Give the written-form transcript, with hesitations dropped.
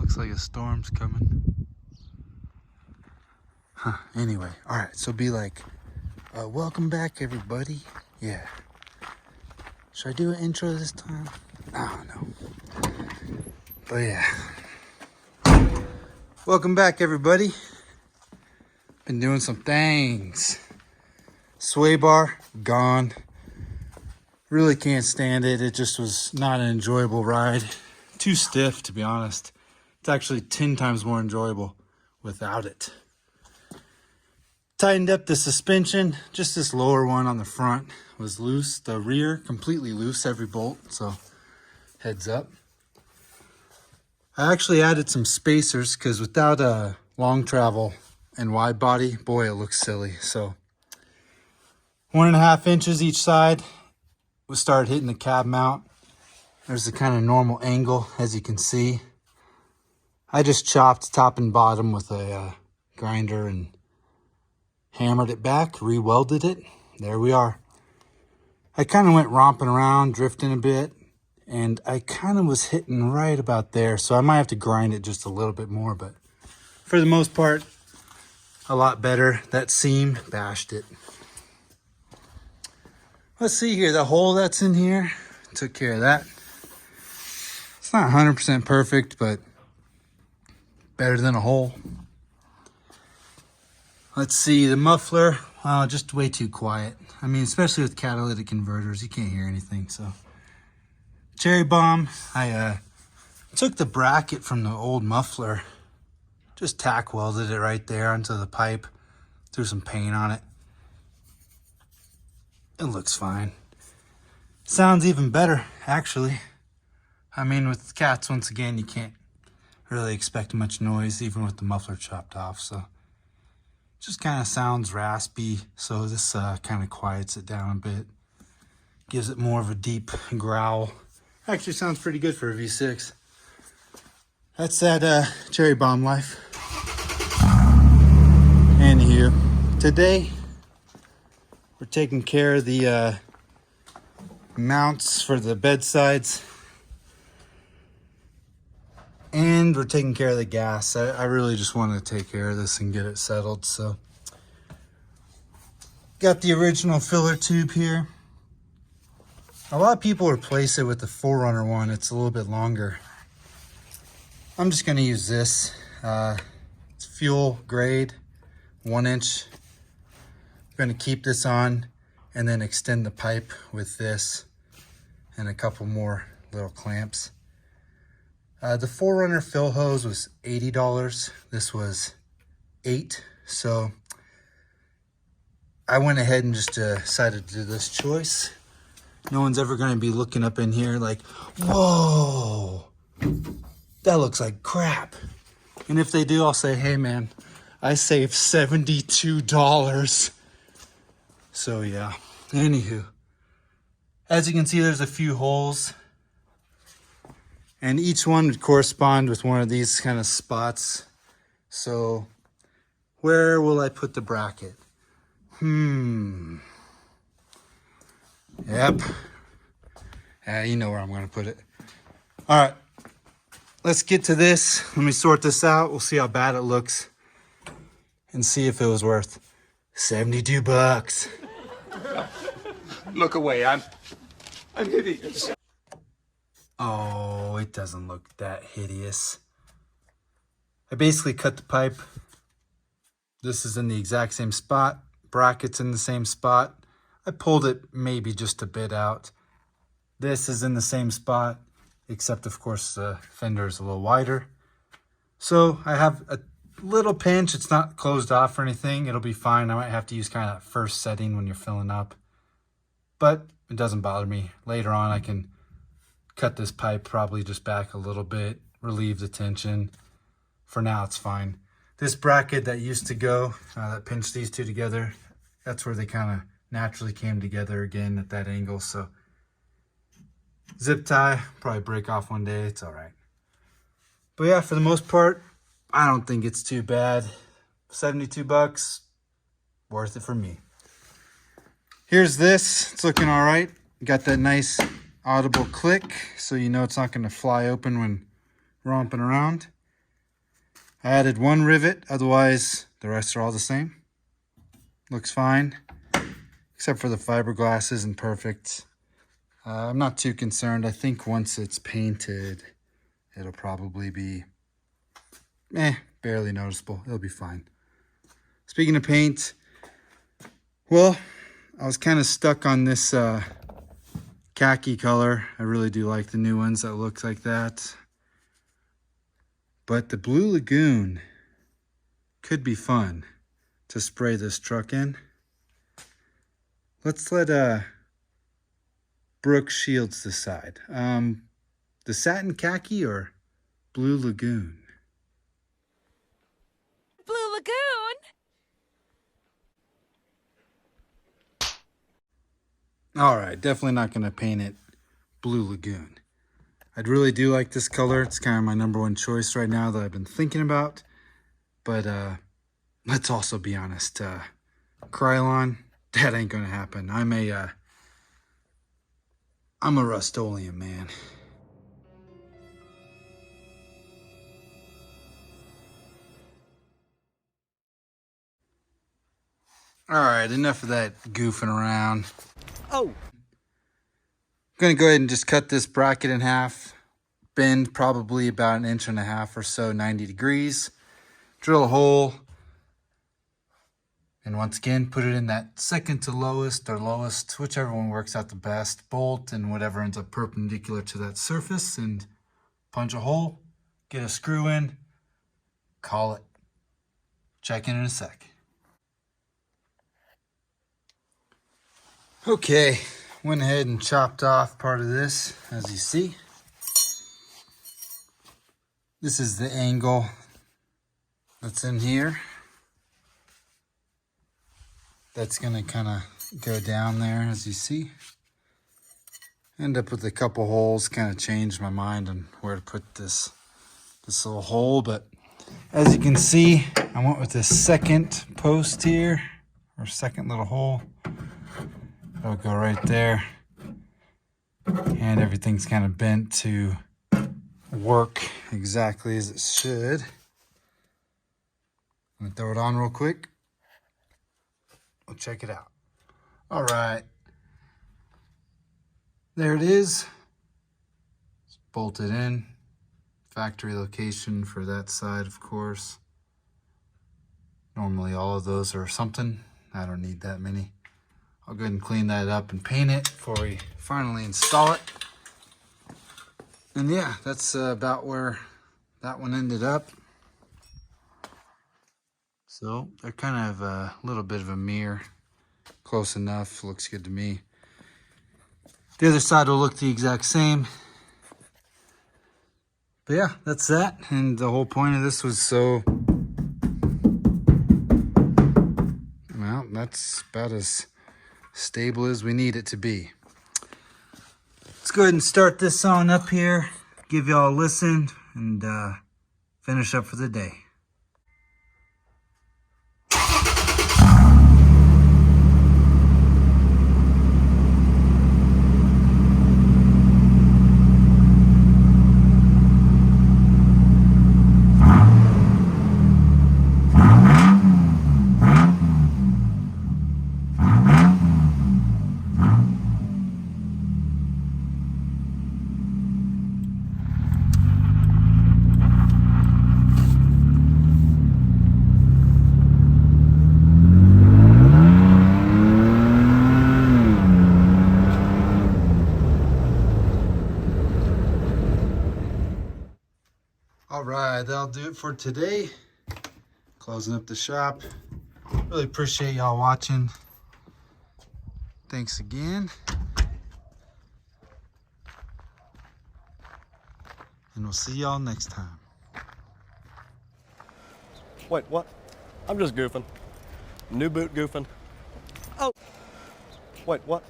Looks like a storm's coming. Huh, anyway, alright, so be like, welcome back everybody. Yeah. Should I do an intro this time? I don't know. But yeah. Welcome back everybody. Been doing some things. Sway bar, gone. Really can't stand it. It just was not an enjoyable ride. Too stiff, to be honest. It's actually 10 times more enjoyable without it. Tightened up the suspension. Just this lower one on the front was loose. The rear, completely loose, every bolt. So, heads up. I actually added some spacers because without a long travel and wide body, boy, it looks silly. So, 1.5 inches each side. We started hitting the cab mount. There's the kind of normal angle, as you can see. I just chopped top and bottom with a grinder and hammered it back, re-welded it. There we are. I kind of went romping around, drifting a bit, and I kind of was hitting right about there, so I might have to grind it just a little bit more, but for the most part, a lot better. That seam bashed it. Let's see here, the hole that's in here, took care of that. It's not 100% perfect, but better than a hole. Let's see, the muffler, just way too quiet. I mean, especially with catalytic converters, you can't hear anything, so. Cherry bomb, I took the bracket from the old muffler, just tack welded it right there onto the pipe, threw some paint on it. It looks fine. Sounds even better, actually. I mean, with cats, once again, you can't really expect much noise, even with the muffler chopped off, so. Just kind of sounds raspy, so this kind of quiets it down a bit. Gives it more of a deep growl. Actually sounds pretty good for a V6. That's that cherry bomb life. Anywho, today we're taking care of the mounts for the bedsides. And we're taking care of the gas. I really just want to take care of this and get it settled. So, got the original filler tube here. A lot of people replace it with the 4Runner one. It's a little bit longer. I'm just going to use this. It's fuel grade, 1 inch. I'm going to keep this on and then extend the pipe with this and a couple more little clamps. The 4Runner fill hose was $80. This was $8. So I went ahead and just decided to do this choice. No one's ever going to be looking up in here like, whoa, that looks like crap. And if they do, I'll say, hey man, I saved $72. So yeah, anywho. As you can see, there's a few holes. And each one would correspond with one of these kind of spots. So, where will I put the bracket? Yep. You know where I'm going to put it. All right. Let's get to this. Let me sort this out. We'll see how bad it looks. And see if it was worth $72. Look away. I'm hideous. Oh, it doesn't look that hideous. I basically cut the pipe. This is in the exact same spot. Bracket's in the same spot. I pulled it maybe just a bit out. This is in the same spot, except of course the fender is a little wider. So I have a little pinch. It's not closed off or anything. It'll be fine. I might have to use kind of that first setting when you're filling up. But it doesn't bother me. Later on I can cut this pipe probably just back a little bit, relieve the tension. For now, it's fine. This bracket that used to go, that pinched these two together, that's where they kind of naturally came together again at that angle. So zip tie, probably break off one day. It's all right. But yeah, for the most part, I don't think it's too bad. $72, worth it for me. Here's this. It's looking all right. Got that nice audible click, so you know it's not going to fly open when romping around. I added one rivet, otherwise the rest are all the same. Looks fine, except for the fiberglass isn't perfect. I'm not too concerned. I think once it's painted, it'll probably be barely noticeable. It'll be fine. Speaking of paint, well, I was kind of stuck on this khaki color. I really do like the new ones that look like that. But the Blue Lagoon could be fun to spray this truck in. Let's let Brooke Shields decide. The satin khaki or Blue Lagoon? Blue Lagoon? All right, definitely not going to paint it Blue Lagoon. I really do like this color. It's kind of my #1 choice right now that I've been thinking about. But let's also be honest. Krylon, that ain't going to happen. I'm a Rust-Oleum man. All right, enough of that goofing around. Oh. I'm going to go ahead and just cut this bracket in half. Bend probably about 1.5 inches or so, 90 degrees. Drill a hole. And once again, put it in that second to lowest or lowest, whichever one works out the best, bolt and whatever ends up perpendicular to that surface, and punch a hole, get a screw in, call it. Check in a sec. Okay, went ahead and chopped off part of this, as you see. This is the angle that's in here. That's gonna kind of go down there, as you see. End up with a couple holes, kind of changed my mind on where to put this little hole, but as you can see, I went with this second post here, or second little hole. It'll go right there, and everything's kind of bent to work exactly as it should. I'm gonna throw it on real quick. We'll check it out. All right, there it is. It's bolted in. Factory location for that side, of course. Normally all of those are something. I don't need that many. I'll go ahead and clean that up and paint it before we finally install it. And yeah, that's about where that one ended up. So they're kind of a little bit of a mirror. Close enough, looks good to me. The other side will look the exact same. But yeah, that's that. And the whole point of this was so, well, that's about as stable as we need it to be. Let's go ahead and start this on up here, give y'all a listen, and finish up for the day. All right, that'll do it for today. Closing up the shop. Really appreciate y'all watching. Thanks again. And we'll see y'all next time. Wait, what? I'm just goofing. New boot goofing. Oh. Wait, what?